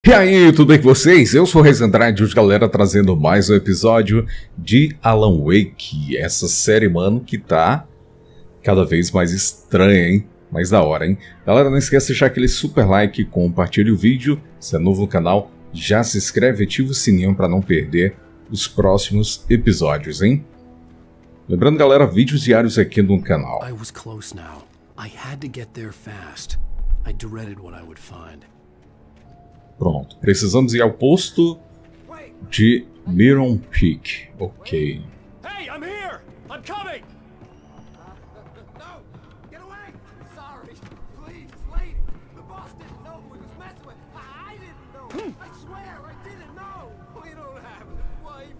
E aí, tudo bem com vocês? Eu sou o Régis Andrade, hoje galera trazendo mais um episódio de Alan Wake, essa série, mano, que tá cada vez mais estranha, hein? Mais da hora, hein? Galera, não esqueça de deixar aquele super like, compartilhe o vídeo, se é novo no canal, já se inscreve e ativa o sininho para não perder os próximos episódios, hein? Lembrando, galera, vídeos diários aqui no canal. I was close now. I had to get there fast. I dreaded what I would find. Pronto, precisamos ir ao posto de Miron Peak. Ok. Hey, I'm here! I'm coming! No! Get away! Sorry. Please, lady. The boss didn't know who he was messing with. I didn't know. I swear I didn't know. We don't have his wife.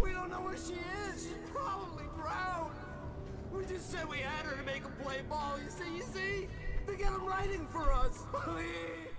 We don't know where she is. She's probably drowned. We just said we had her to make him play ball. You see? To get him writing for us. Please.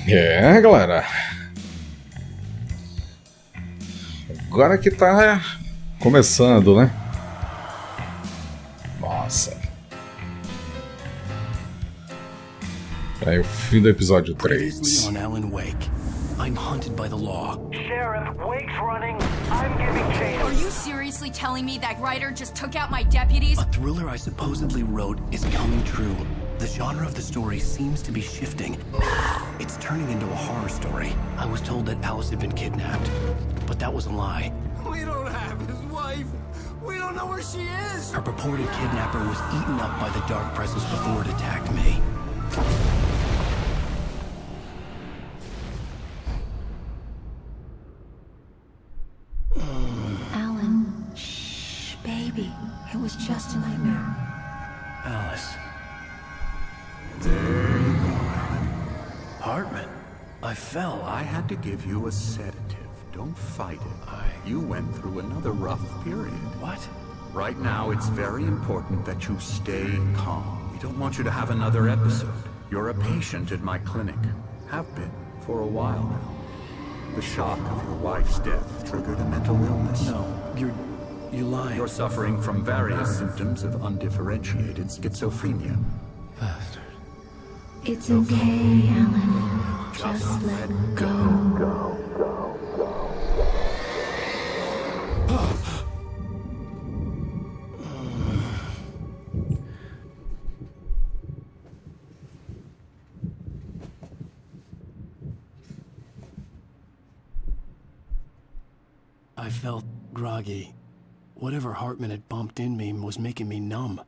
É, galera. Agora que tá começando, né? Nossa. É o fim do episódio 3. Previously on Alan Wake, I'm hunted by the law. Sheriff, Wake's running. I'm giving chase. Are you seriously telling me that writer just took out my deputies? A thriller I supposedly wrote is coming true. The genre of the story seems to be shifting. It's turning into a horror story. I was told that Alice had been kidnapped, but that was a lie. We don't have his wife. We don't know where she is. Her purported kidnapper was eaten up by the dark presence before it attacked me. Alan, shh, baby. It was just a nightmare. Alice. Hartman, I fell. I had to give you a sedative. Don't fight it. You went through another rough period. What? Right now, it's very important that you stay calm. We don't want you to have another episode. You're a patient at my clinic. Have been for a while now. The shock of your wife's death triggered a mental illness. No, you're lying. You're suffering from various symptoms of undifferentiated schizophrenia. Bastard. It's okay, Alan. Just let go. I felt groggy. Whatever Hartman had bumped in me was making me numb.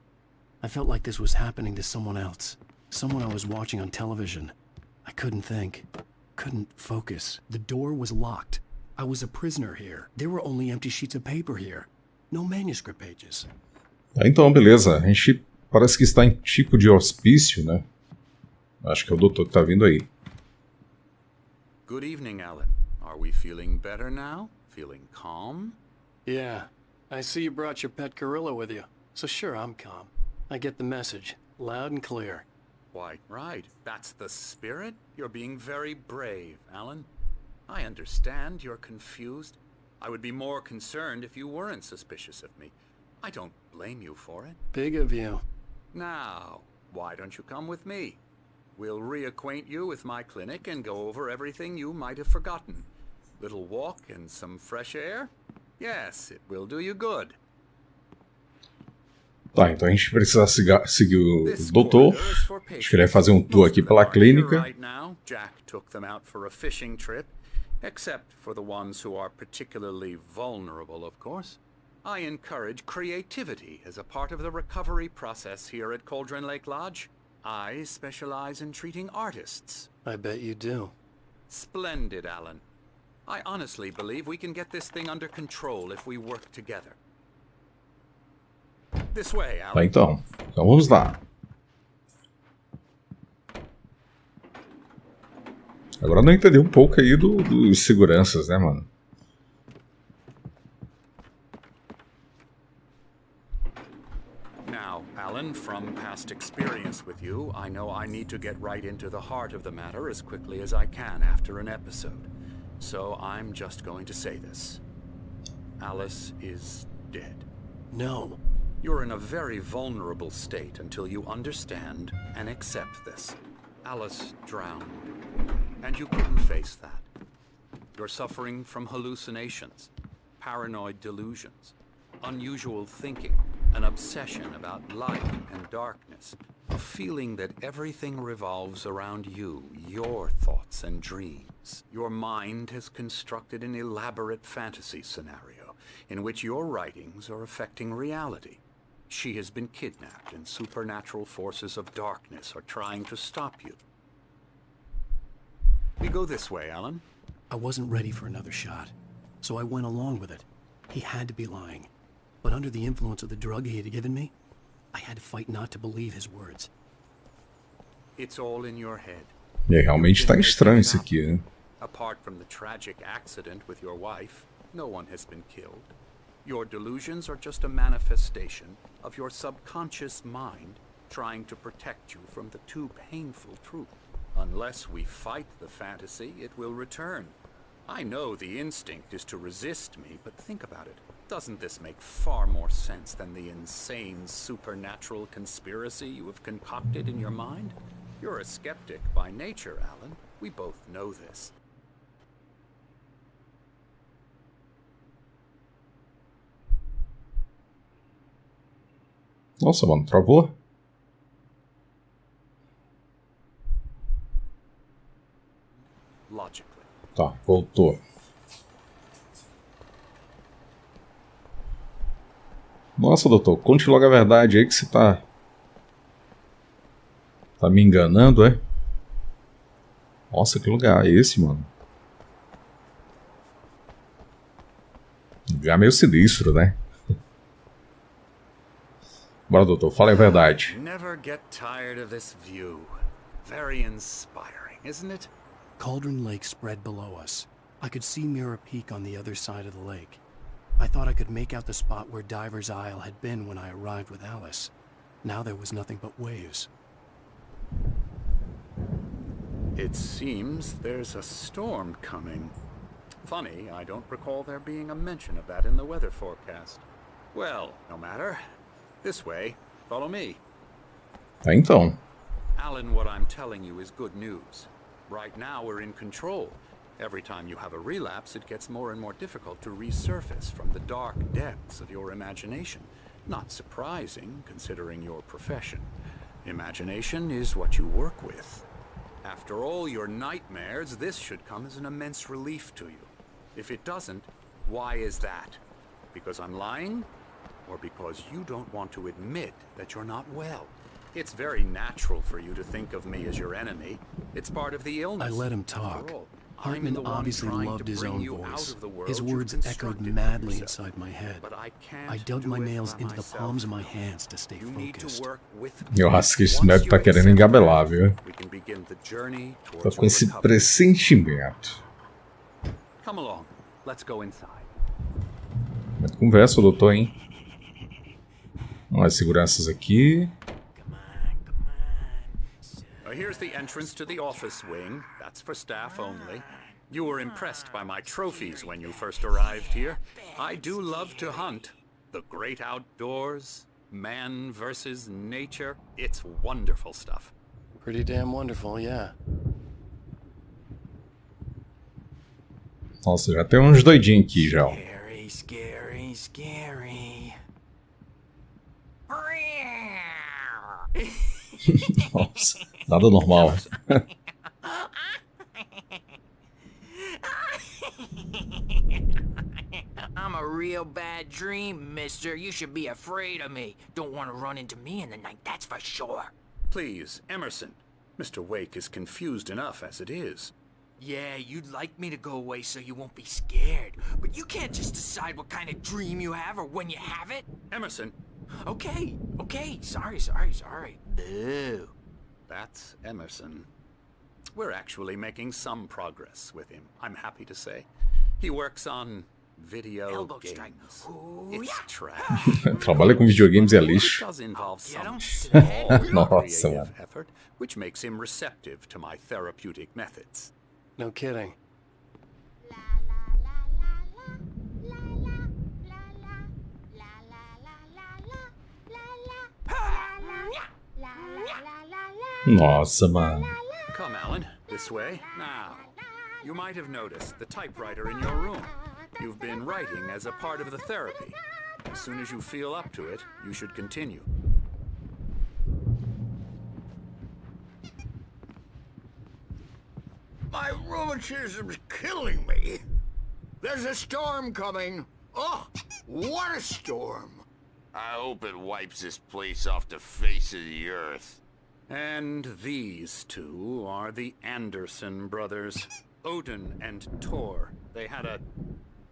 I felt like this was happening to someone else. Someone I was watching on television. I couldn't think. Couldn't focus. The door was locked. I was a prisoner here. There were only empty sheets of paper here. No manuscript pages. Tá, então, beleza. A gente parece que está em tipo de hospício, né? Acho que é o doutor que tá vindo aí. Good evening, Alan. Are we feeling better now? Feeling calm? Yeah. I see you brought your pet gorilla with you. So sure, I'm calm. I get the message. Loud and clear. Why, right. That's the spirit. You're being very brave, Alan. I understand you're confused. I would be more concerned if you weren't suspicious of me. I don't blame you for it. Big of you. Now, why don't you come with me? We'll reacquaint you with my clinic and go over everything you might have forgotten. Little walk and some fresh air? Yes, it will do you good. Tá, então a gente precisa seguir o doutor. Acho que ele vai fazer um tour aqui pela clínica. Right now, Jack took them out for a fishing trip, except for the ones who are particularly vulnerable, of course. I encourage creativity as a part of the recovery process here at Cauldron Lake Lodge. I specialize in treating artists. I bet you do. Splendid, Alan. I honestly believe we can get this thing under control if we work together. This way, Alan. Tá, então vamos lá. Agora não entendi um pouco aí dos seguranças, né, mano? Now, Alan, from past experience with you, I know I need to get right into the heart of the matter as quickly as I can after an episode. So I'm just going to say this. Alice is dead. No. You're in a very vulnerable state until you understand and accept this. Alice drowned, and you couldn't face that. You're suffering from hallucinations, paranoid delusions, unusual thinking, an obsession about light and darkness, a feeling that everything revolves around you, your thoughts and dreams. Your mind has constructed an elaborate fantasy scenario in which your writings are affecting reality. She has been kidnapped, and supernatural forces of darkness are trying to stop you. We go this way, Alan. I wasn't ready for another shot, so I went along with it. He had to be lying. But under the influence of the drug he had given me, I had to fight not to believe his words. It's all in your head. E realmente tá estranho isso aqui, né? Apart from the tragic accident with your wife, no one has been killed. Your delusions are just a manifestation of your subconscious mind trying to protect you from the too painful truth. Unless we fight the fantasy, it will return. I know the instinct is to resist me, but think about it. Doesn't this make far more sense than the insane supernatural conspiracy you have concocted in your mind? You're a skeptic by nature, Alan. We both know this. Nossa, mano, travou? Logically. Tá, voltou. Nossa, doutor, conte logo a verdade aí que você tá me enganando, é? Nossa, que lugar é esse, mano? Lugar meio sinistro, né? Bora, doutor, fala a verdade. Never get tired of this view. Very inspiring, isn't it? Cauldron Lake spread below us. I could see Mirror Peak on the other side of the lake. I thought I could make out the spot where Diver's Isle had been when I arrived with Alice. Now there was nothing but waves. It seems there's a storm coming. Funny, I don't recall there being a mention of that in the weather forecast. Well, no matter. This way. Follow me. Tá, então. Alan, what I'm telling you is good news. Right now we're in control. Every time you have a relapse, it gets more and more difficult to resurface from the dark depths of your imagination. Not surprising, considering your profession. Imagination is what you work with. After all your nightmares, this should come as an immense relief to you. If it doesn't, why is that? Because I'm lying? Or because you don't want to admit that you're not well? It's very natural for you to think of me as your enemy. It's part of the illness. I let him talk. After all, Hartman I'm the one obviously trying loved to his bring own you out voice. of the world His you've words echoed constructed for madly yourself. inside my head. But I can't I dug do my it nails by into the myself. palms of my hands to stay You need to focused. work with me. Eu acho que esse Once médico you tá querendo accept engabelar, that, viu? we can begin the journey Tá towards com your esse recovery. pressentimento. Come along. Let's go inside. Conversa, doutor, hein? As seguranças aqui. Here's the entrance to the office wing. That's for staff only. You were impressed by my trophies when you first arrived here. I do love to hunt. The great outdoors, man versus nature. It's wonderful stuff. Pretty damn wonderful, yeah. Nossa, já tem uns doidinhos aqui já. Ó. Scary, scary, scary. Nossa, nada normal. I'm a real bad dream, mister. You should be afraid of me. Don't want to run into me in the night, that's for sure. Please, Emerson. Mr. Wake is confused enough as it is. Yeah, you'd like me to go away so you won't be scared. But you can't just decide what kind of dream you have or when you have it. Emerson, Okay. Sorry. Boo. that's Emerson. We're actually making some progress with him, I'm happy to say. He works on video Elbow strike. games. Ooh, It's yeah. trash. Trabalha com videogames e é It lixo. does involve Get some him. small Nossa, creative mano. effort, which makes him receptive to my therapeutic methods. No kidding. Nossa, mano. Come, Alan, this way. Now, you might have noticed the typewriter in your room. You've been writing as a part of the therapy. As soon as you feel up to it, you should continue. My rheumatism's killing me. There's a storm coming. Oh, what a storm. I hope it wipes this place off the face of the earth. And these two are the Anderson brothers, Odin and Tor. They had a,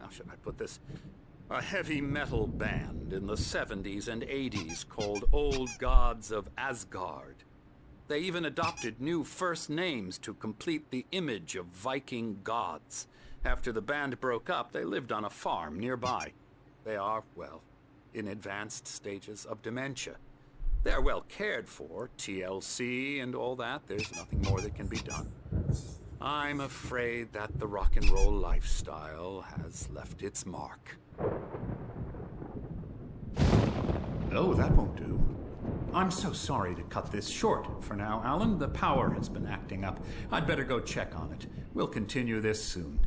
how should I put this? A heavy metal band in the 70s and 80s called Old Gods of Asgard. They even adopted new first names to complete the image of Viking gods. After the band broke up, they lived on a farm nearby. They are, well, in advanced stages of dementia. They're well cared for, TLC and all that. There's nothing more that can be done. I'm afraid that the rock and roll lifestyle has left its mark. Oh, that won't do. I'm so sorry to cut this short for now, Alan. The power has been acting up. I'd better go check on it. We'll continue this soon.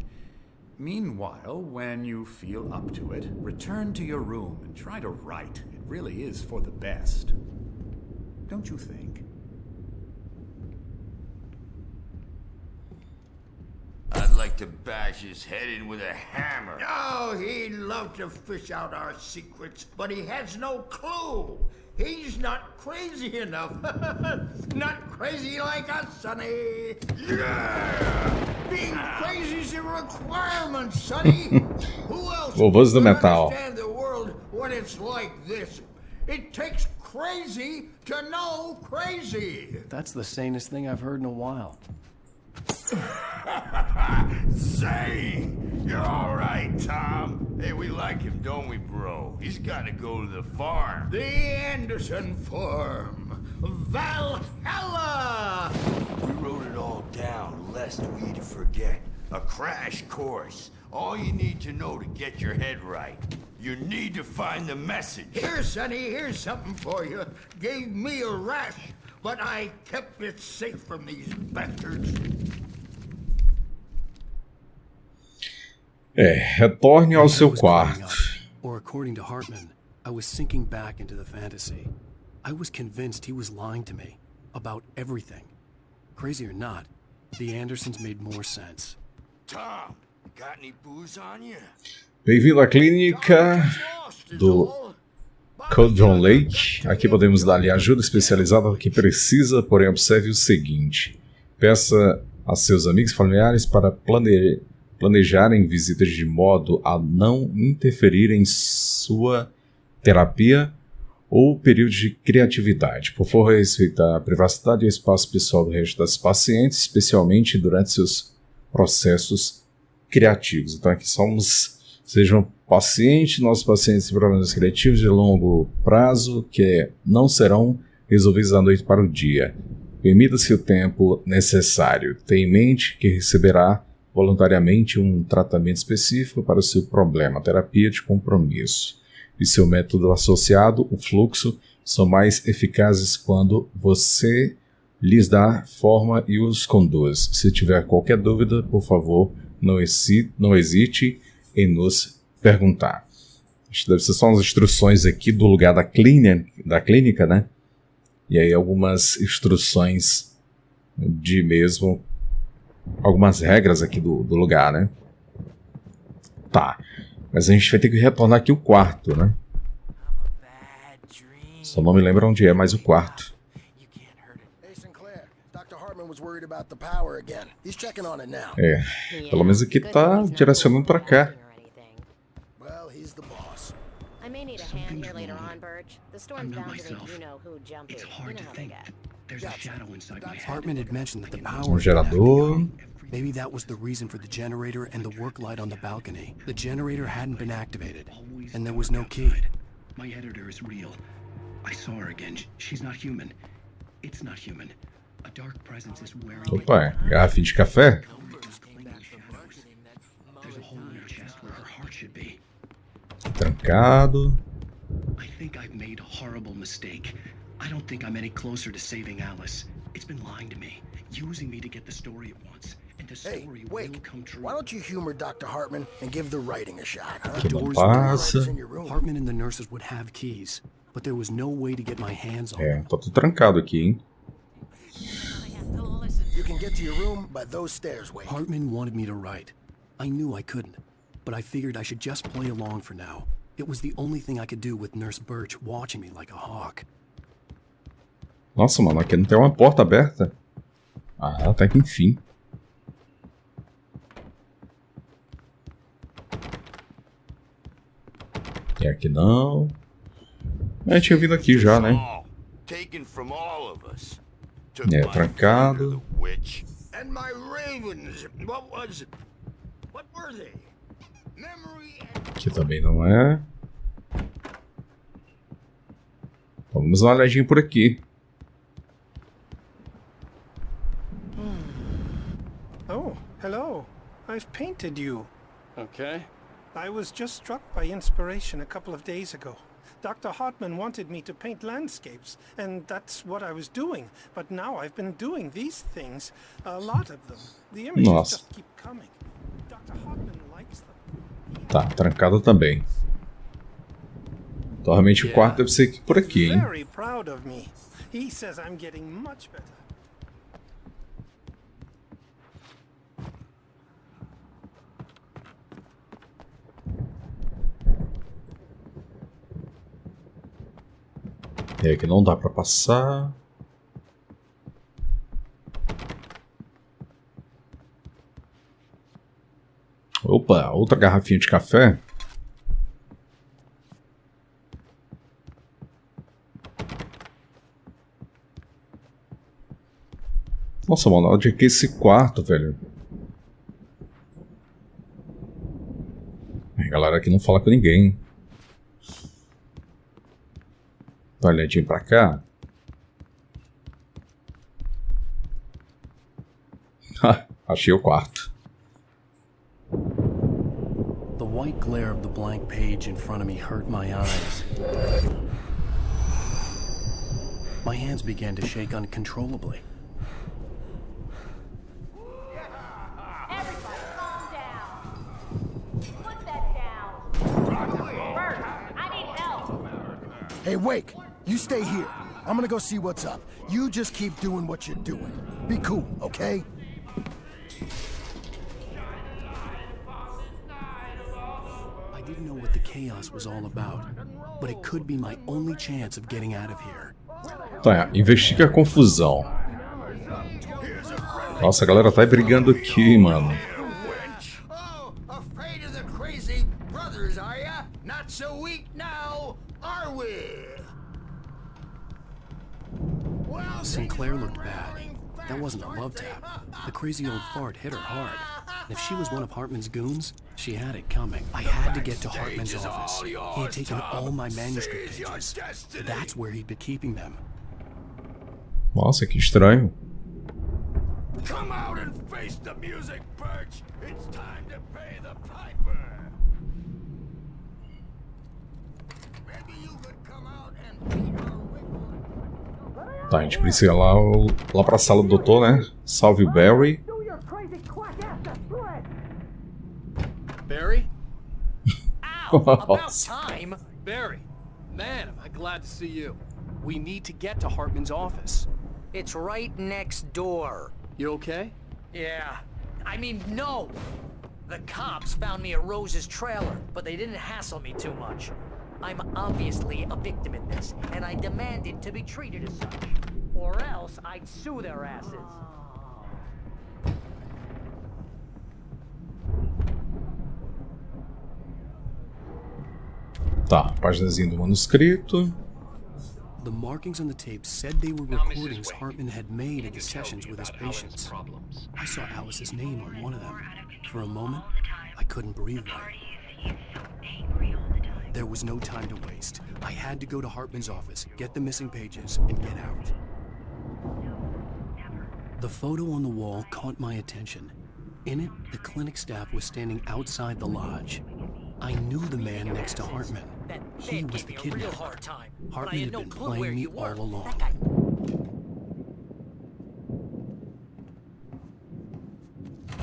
Meanwhile, when you feel up to it, return to your room and try to write. It really is for the best. Don't you think? I'd like to bash his head in with a hammer. Oh, he'd love to fish out our secrets, but he has no clue. He's not crazy enough. Not crazy like us, Sonny. Yeah! Being crazy's a requirement, Sonny. Who else Vovôs do would metal. understand the world when it's like this? It takes crazy to know crazy. That's the sanest thing I've heard in a while. Say, you're all right, Tom. Hey, we like him, don't we, bro? He's got to go to the farm. The Anderson Farm. Valhalla! We wrote it all down, lest we forget. A crash course. All you need to know to get your head right. You need to find the message. Here, Sonny, here's something for you. Gave me a rash, but I kept it safe from these bastards. Retorne ao seu I was growing quarto. up, or according to Hartman, I was sinking back into the fantasy. I was convinced he was lying to me about everything. Crazy or not, the Andersons made more sense. Tom, got any booze on you? Bem-vindo à clínica do Codron Lake. Aqui podemos dar-lhe ajuda especializada que precisa, porém observe o seguinte. Peça a seus amigos e familiares para planejarem visitas de modo a não interferir em sua terapia ou período de criatividade. Por favor, respeitar a privacidade e o espaço pessoal do resto das pacientes, especialmente durante seus processos criativos. Então aqui sejam pacientes, nossos pacientes têm problemas criativos de longo prazo que não serão resolvidos da noite para o dia. Permita-se o tempo necessário. Tenha em mente que receberá voluntariamente um tratamento específico para o seu problema, terapia de compromisso. E seu método associado, o fluxo, são mais eficazes quando você lhes dá forma e os conduz. Se tiver qualquer dúvida, por favor, Não hesite em nos perguntar. Acho que deve ser só umas instruções aqui do lugar da clínica, né? E aí algumas instruções de mesmo... Algumas regras aqui do lugar, né? Tá. Mas a gente vai ter que retornar aqui o quarto, né? Só não me lembro onde é mais o quarto. É, pelo menos aqui tá direcionando pra cá. Um gerador. Maybe that was the reason for the generator and the work light on the balcony. The generator hadn't been activated, and there was no key. My editor is real. I saw her again. She's not human. It's not human. A dark presence is wearing... Opa, garrafinha de café? There's a hole in her chest where her heart should be. Trancado. I think I've made a horrible mistake. I don't think I'm any closer to saving Alice. It's been lying to me, using me to get the story it wants. And the story will come true. Why don't you humor Dr. Hartman and give the writing a shot, huh? Que não passa. Hartman and the nurses would have keys, but there was no way to get my hands on them. É, tá tudo trancado aqui, hein? You can get to your room by those stairs, Wade. Hartman wanted me to write. I knew I couldn't, but I figured I should just play along for now. It was the only thing I could do with Nurse Birch watching me like a hawk. Nossa, mano, aqui não tem uma porta aberta. Ah, até que enfim. E aqui não. Eu tinha vindo aqui já, né? É, trancado. Aqui também não é. Vamos dar uma olhadinha por aqui. Oh, hello. I've painted you. Okay. I was just struck by inspiration a couple of days ago. Dr. Hartman wanted me to paint landscapes, and that's what I was doing. But now I've been doing these things, a lot of them. The images just keep coming. Dr. Hartman likes them. Tá, trancado também. Então, realmente o quarto deve ser por aqui, hein? Very proud of me. He says I'm getting much better. É que não dá pra passar. Opa, outra garrafinha de café. Nossa, mano, onde é que é esse quarto, velho? A galera aqui não fala com ninguém. Dá uma olhadinha pra cá. Achei o quarto. The white glare of the blank page in front of me hurt my eyes. My hands began to shake uncontrollably. Everybody calm down. Put that down. Bert, I need help. Hey, Wake, you stay here. I'm gonna go see what's up. You just keep doing what you're doing. Be cool, okay? I didn't know what the chaos was all about, but it could be my only chance of getting out of here. Tá, investiga a confusão. Nossa, a galera tá brigando aqui, mano. Oh, afraid of the crazy brothers, are ya? Not so weak now, are we? Sinclair looked bad. That wasn't a love tap. The crazy old fart hit her hard. And if she was one of Hartman's goons, she had it coming. I had to get to Hartman's office. He had taken all my manuscript pages. That's where he'd been keeping them. Nossa, que estranho. Come out and face the music, Birch. It's time to pay the piper. Maybe you could come out and beat our wiggle. Tá, a gente precisa ir lá pra sala do doutor, né? Salve o Barry. About time. Barry, man, am I glad to see you. We need to get to Hartman's office. It's right next door. You okay? Yeah. I mean, no. The cops found me at Rose's trailer, but they didn't hassle me too much. I'm obviously a victim in this, and I demanded to be treated as such. Or else I'd sue their asses. Tá, páginazinha do manuscrito. The markings on the tape said they were recordings Hartman had made at the sessions with his patients. I saw Alice's name on one of them. For a moment, I couldn't breathe right. There was no time to waste. I had to go to Hartman's office, get the missing pages, and get out. The photo on the wall caught my attention. In it, the clinic staff was standing outside the lodge. I knew the man next to Hartman. He was the kidnapper. Hartman had been playing me all along.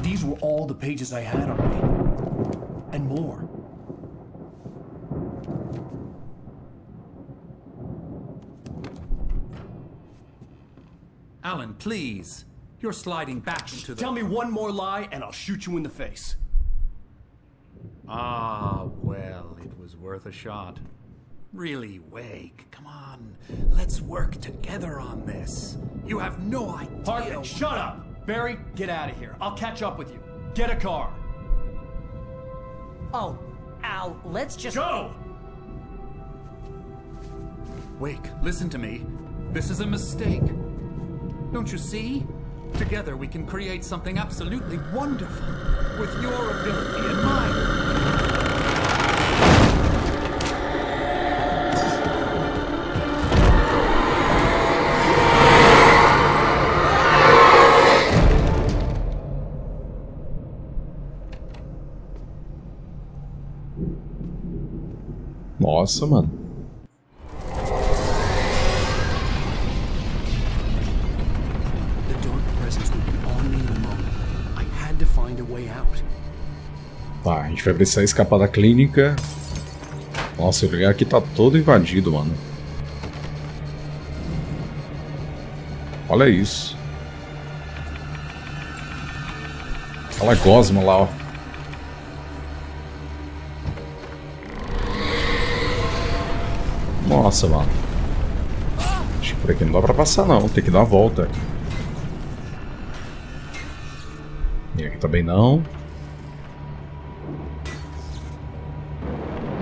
These were all the pages I had on me. And more. Alan, please. You're sliding back into the... Tell me one more lie and I'll shoot you in the face. Ah, well, it was worth a shot. Really, Wake, come on. Let's work together on this. You have no idea... Hartman, shut up! Barry, get out of here. I'll catch up with you. Get a car. Oh, Al, let's just... Go! Wake, listen to me. This is a mistake. Don't you see? Together we can create something absolutely wonderful. With your ability and mine. Nossa, mano. Tá, a gente vai precisar escapar da clínica. Nossa, o lugar aqui tá todo invadido, mano. Olha isso. Olha a gosma lá, ó. Nossa, mano. Acho que por aqui não dá pra passar, não. Tem que dar uma volta. E aqui também não.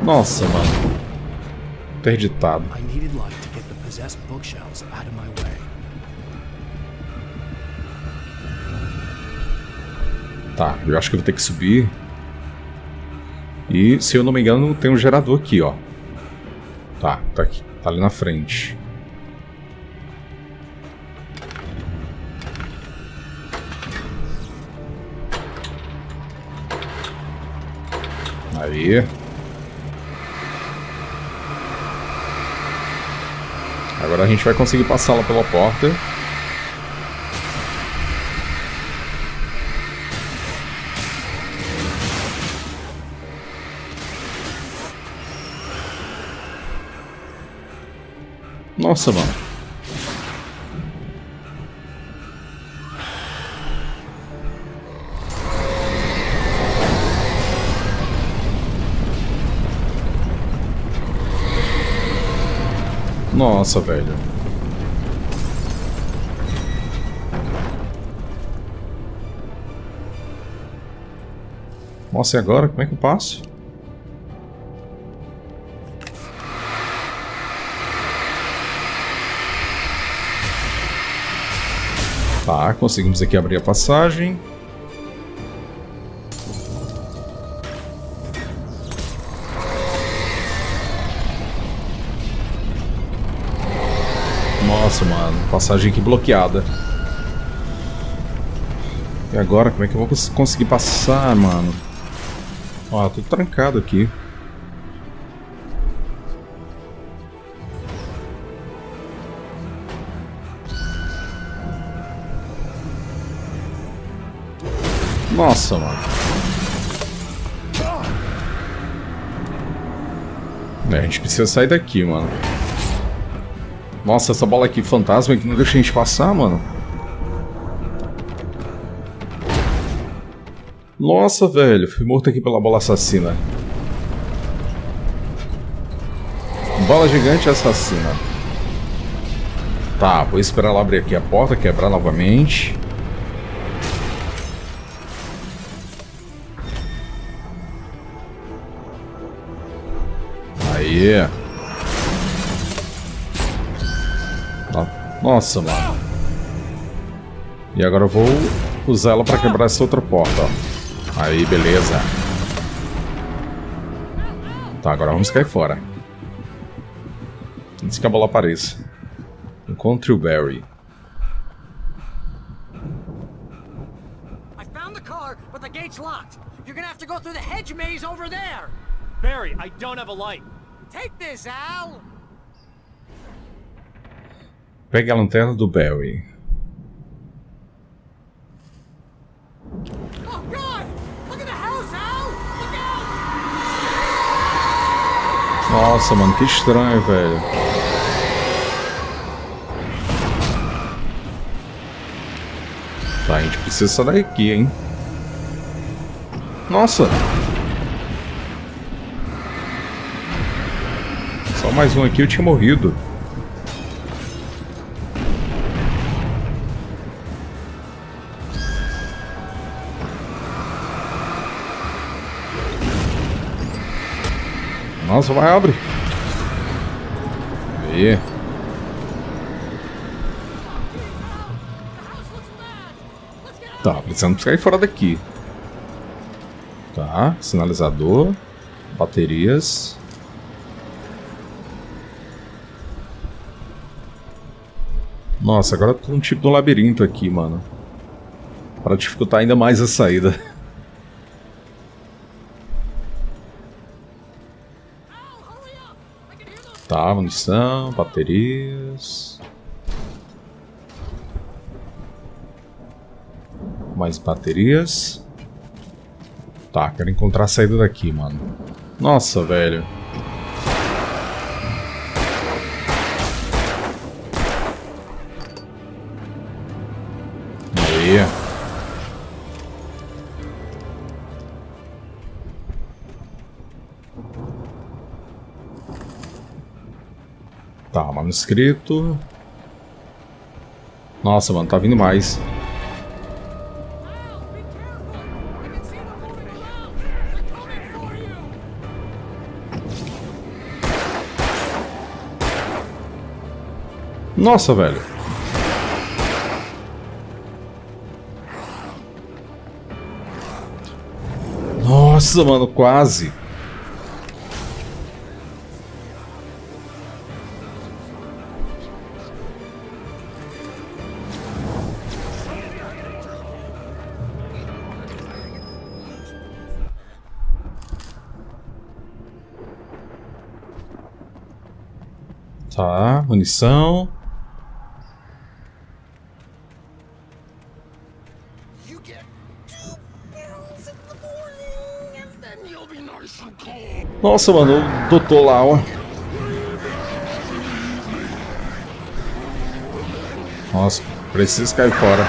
Nossa, mano. Interditado. Tá, eu acho que eu vou ter que subir. E, se eu não me engano, tem um gerador aqui, ó. Tá, tá aqui. Tá ali na frente. Aí. Agora a gente vai conseguir passar lá pela porta. Nossa, mano. Nossa, velho. Nossa, e agora? Como é que eu passo? Tá, conseguimos aqui abrir a passagem. Nossa, mano, passagem aqui bloqueada. E agora, como é que eu vou conseguir passar, mano? Ó, tudo trancado aqui. Nossa, mano. A gente precisa sair daqui, mano. Nossa, essa bola aqui fantasma que não deixa a gente passar, mano. Nossa, velho. Fui morto aqui pela bola assassina. Bola gigante assassina. Tá, vou esperar ela abrir aqui a porta, quebrar novamente. Aí. Nossa, mano. E agora eu vou usar ela pra quebrar essa outra porta, ó. Aí, beleza. Tá, agora vamos cair fora. Antes que a bola apareça. Encontre o Barry. I found the car, but the gate's locked. You're gonna have to go through the hedge maze over there. Barry, I don't have a light. Take this, Al. Pegue a lanterna do Barry. Oh God! Look at the house, Al. Look out! Nossa, mano, que estranho, velho. Tá, a gente precisa sair daqui, hein? Nossa! Só mais um aqui, eu tinha morrido. Nossa, vai, abre. Aí. Tá, precisamos sair fora daqui. Tá, sinalizador. Baterias. Nossa, agora eu tô um tipo de um labirinto aqui, mano. Para dificultar ainda mais a saída. Tá, munição, baterias. Mais baterias. Tá, quero encontrar a saída daqui, mano. Nossa, velho. Aí. Tá, manuscrito. Nossa, mano, tá vindo mais. Nossa, velho. Nossa, mano, quase. Tá, munição. Nossa, mano, o doutor lá, ó. Nossa, preciso cair fora.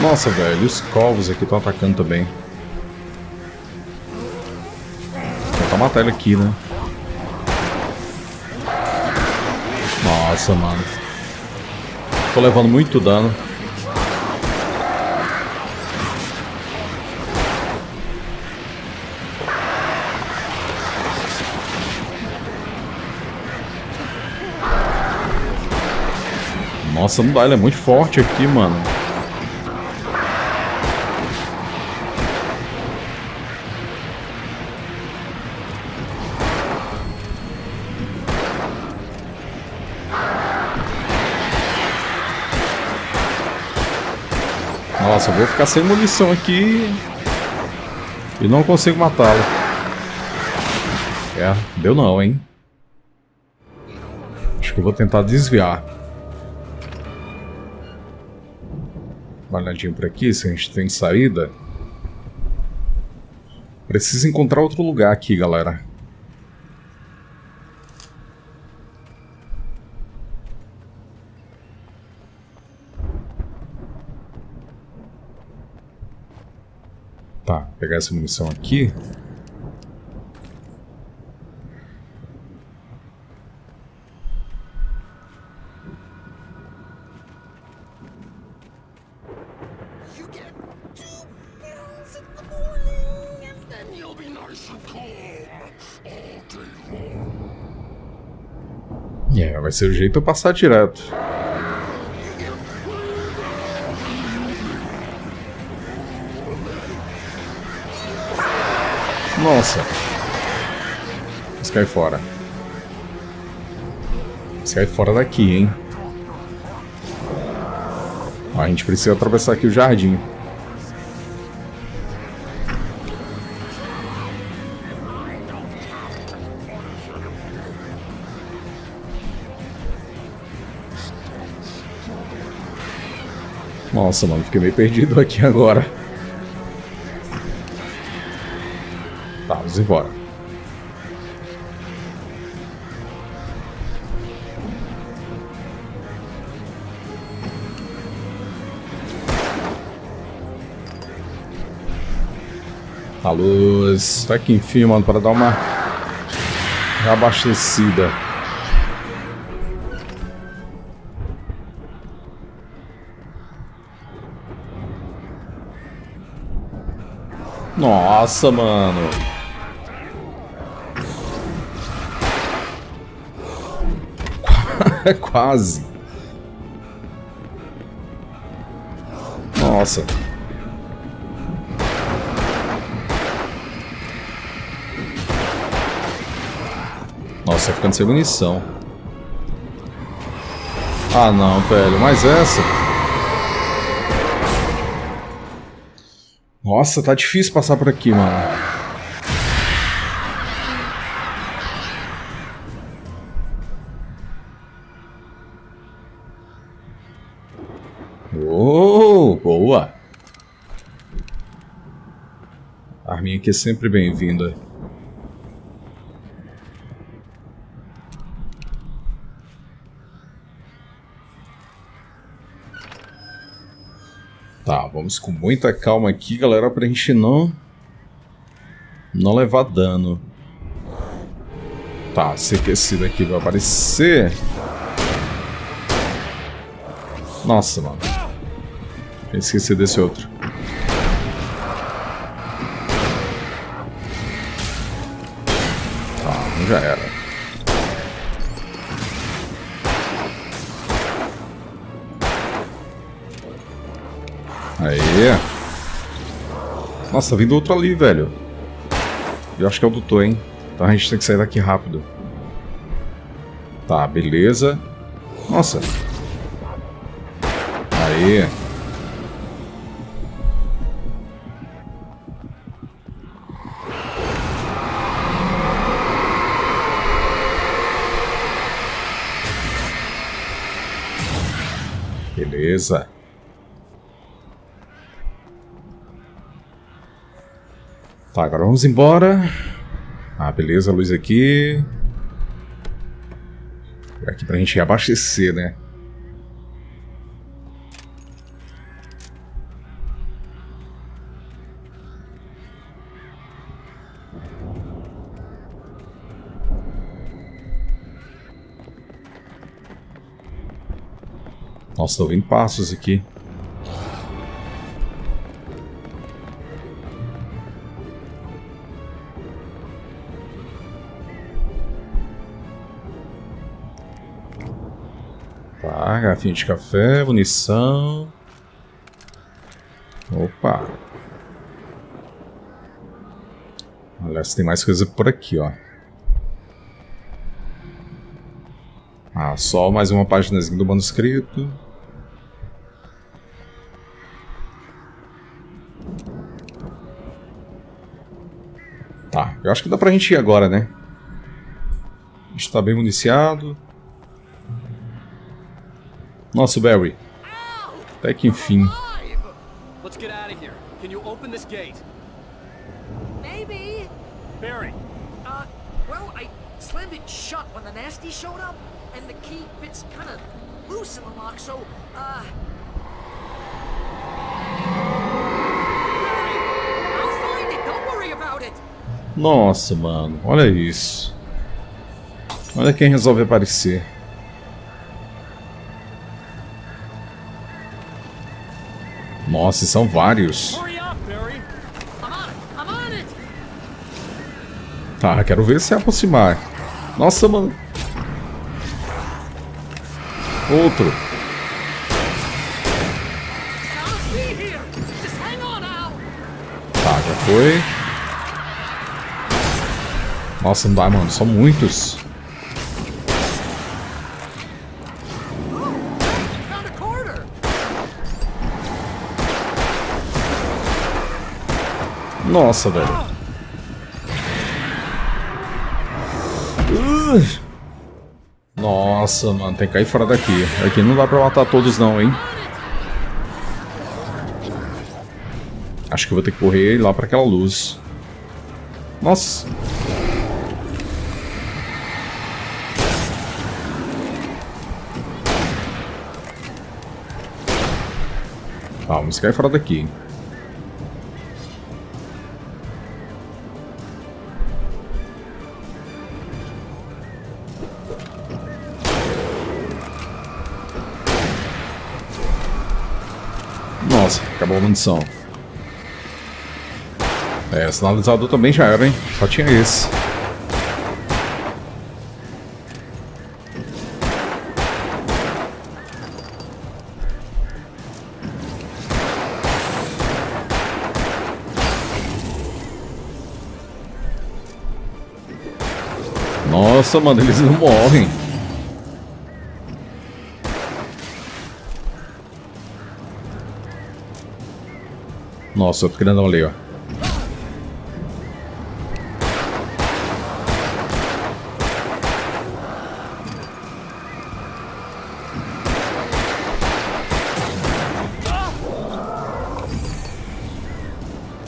Nossa, velho, os corvos aqui estão atacando também. Vou tentar matar ele aqui, né? Nossa, mano. Tô levando muito dano. Nossa, não dá, ele é muito forte aqui, mano. Nossa, eu vou ficar sem munição aqui e não consigo matá-lo. É, deu não, hein? Acho que eu vou tentar desviar. Uma olhadinha por aqui, se a gente tem saída. Preciso encontrar outro lugar aqui, galera. pegar essa munição aqui. Vai ser o jeito eu passar direto. Nossa. Vamos cair fora. Vamos cair fora daqui, hein? Ó, a gente precisa atravessar aqui o jardim. Nossa, mano, fiquei meio perdido aqui agora. Tá, vamos embora. A luz tá aqui enfim, mano, para dar uma abastecida. Nossa, mano. Quase. Nossa. Nossa, ficando sem munição. Ah, não, velho. Mas essa... Nossa, tá difícil passar por aqui, mano. Oh, boa. A arminha aqui é sempre bem-vinda. Tá, vamos com muita calma aqui, galera, pra gente não levar dano. Tá, sei que esse daqui vai aparecer. Nossa, mano. Eu esqueci desse outro. Tá, já era. Aí. Nossa, tá vindo outro ali, velho. Eu acho que é o doutor, hein? Então a gente tem que sair daqui rápido. Tá, beleza. Nossa. Aí. Beleza. Tá, agora vamos embora. Ah, beleza, a luz aqui. Aqui pra gente abastecer, né? Nossa, tô ouvindo passos aqui. Tá, garrafinha de café, munição. Opa. Olha, tem mais coisa por aqui, ó. Ah, só mais uma páginazinha do manuscrito. Tá, eu acho que dá pra gente ir agora, né? A gente tá bem municiado. Nossa, Barry. Até que enfim. Let's get out of here. Can you open this gate? Maybe. Barry. Well, I slammed it shut when the nasty showed up, and the key fits kind of loose in the lock, so, Barry, I'll find it. Nossa, mano, olha isso. Olha quem resolve aparecer. Nossa, são vários. Tá, quero ver se aproximar. Nossa, mano. Outro. Tá, já foi. Nossa, não dá, mano. São muitos. Nossa, velho. Nossa, mano, tem que cair fora daqui. Aqui não dá pra matar todos não, hein? Acho que eu vou ter que correr lá pra aquela luz. Nossa. Tá, vamos cair fora daqui. Nossa, acabou a munição. É, sinalizador também já era, hein? Só tinha esse. Nossa, mano, eles não morrem. Nossa, outro grandão ali, ó.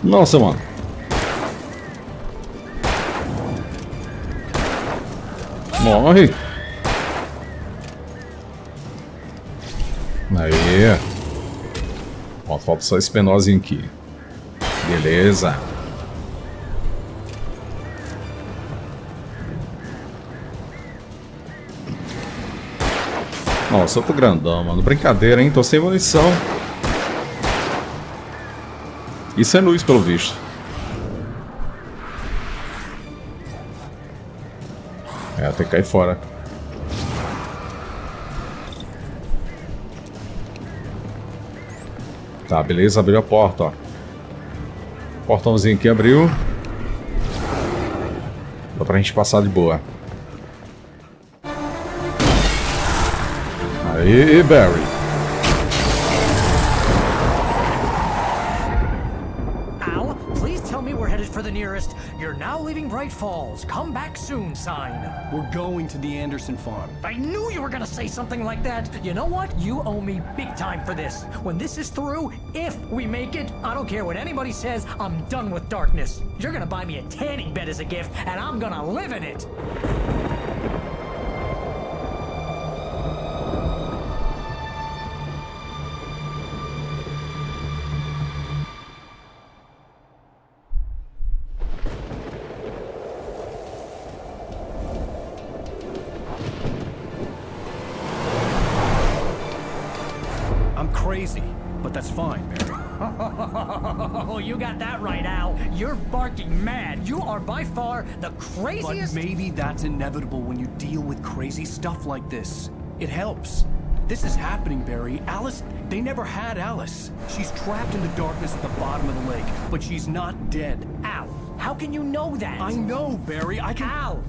Nossa, mano. Morre. Aí. Ó, falta só esse penozinho aqui. Beleza. Nossa, eu tô grandão, mano. Brincadeira, hein? Tô sem munição. Isso é luz, pelo visto. É, tem que cair fora. Tá, beleza. Abriu a porta, ó. Portãozinho aqui abriu. Dá pra gente passar de boa. Aí, Barry. Al, please tell me we're headed for the nearest "You're now leaving Bright Falls. Come back soon" sign. We're going to the Anderson farm. I knew you were gonna say something like that. You know what? You owe me big time for this. When this is through, if we make it, I don't care what anybody says, I'm done with darkness. You're gonna buy me a tanning bed as a gift, and I'm gonna live in it. Crazy, but that's fine, Barry. Oh, you got that right, Al. You're barking mad. You are by far the craziest... But maybe that's inevitable when you deal with crazy stuff like this. It helps. This is happening, Barry. Alice, they never had Alice. She's trapped in the darkness at the bottom of the lake, but she's not dead. Al, how can you know that? I know, Barry. I can... Al,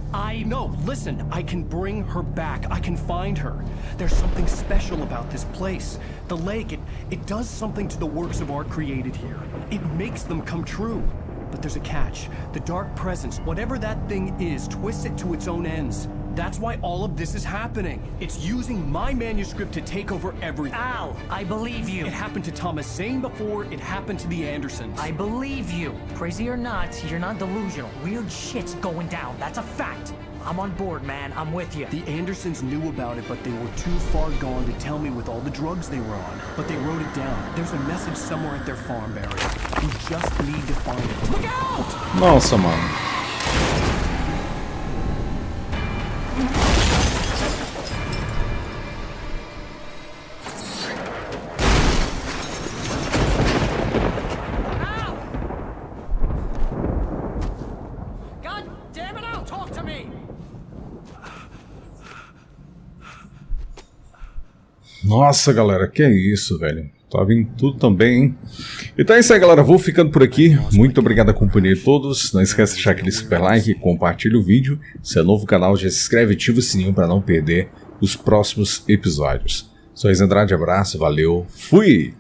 No, listen. I can bring her back. I can find her. There's something special about this place. The lake, it does something to the works of art created here. It makes them come true. But there's a catch. The dark presence, whatever that thing is, twists it to its own ends. That's why all of this is happening. It's using my manuscript to take over everything. Al, I believe you. It happened to Thomas Zane before, it happened to the Andersons. I believe you. Crazy or not, you're not delusional. Weird shit's going down. That's a fact. I'm on board, man. I'm with you. The Andersons knew about it, but they were too far gone to tell me with all the drugs they were on. But they wrote it down. There's a message somewhere at their farm, Barry. We just need to find it. Look out! Nossa, mano. Nossa, galera, que é isso, velho. Tá vindo tudo também, hein? Então é isso aí, galera. Vou ficando por aqui. Muito obrigado a companhia de todos. Não esqueça de deixar aquele super like, compartilha o vídeo. Se é novo no canal, já se inscreve e ativa o sininho para não perder os próximos episódios. Sou Régis Andrade, abraço, valeu, fui!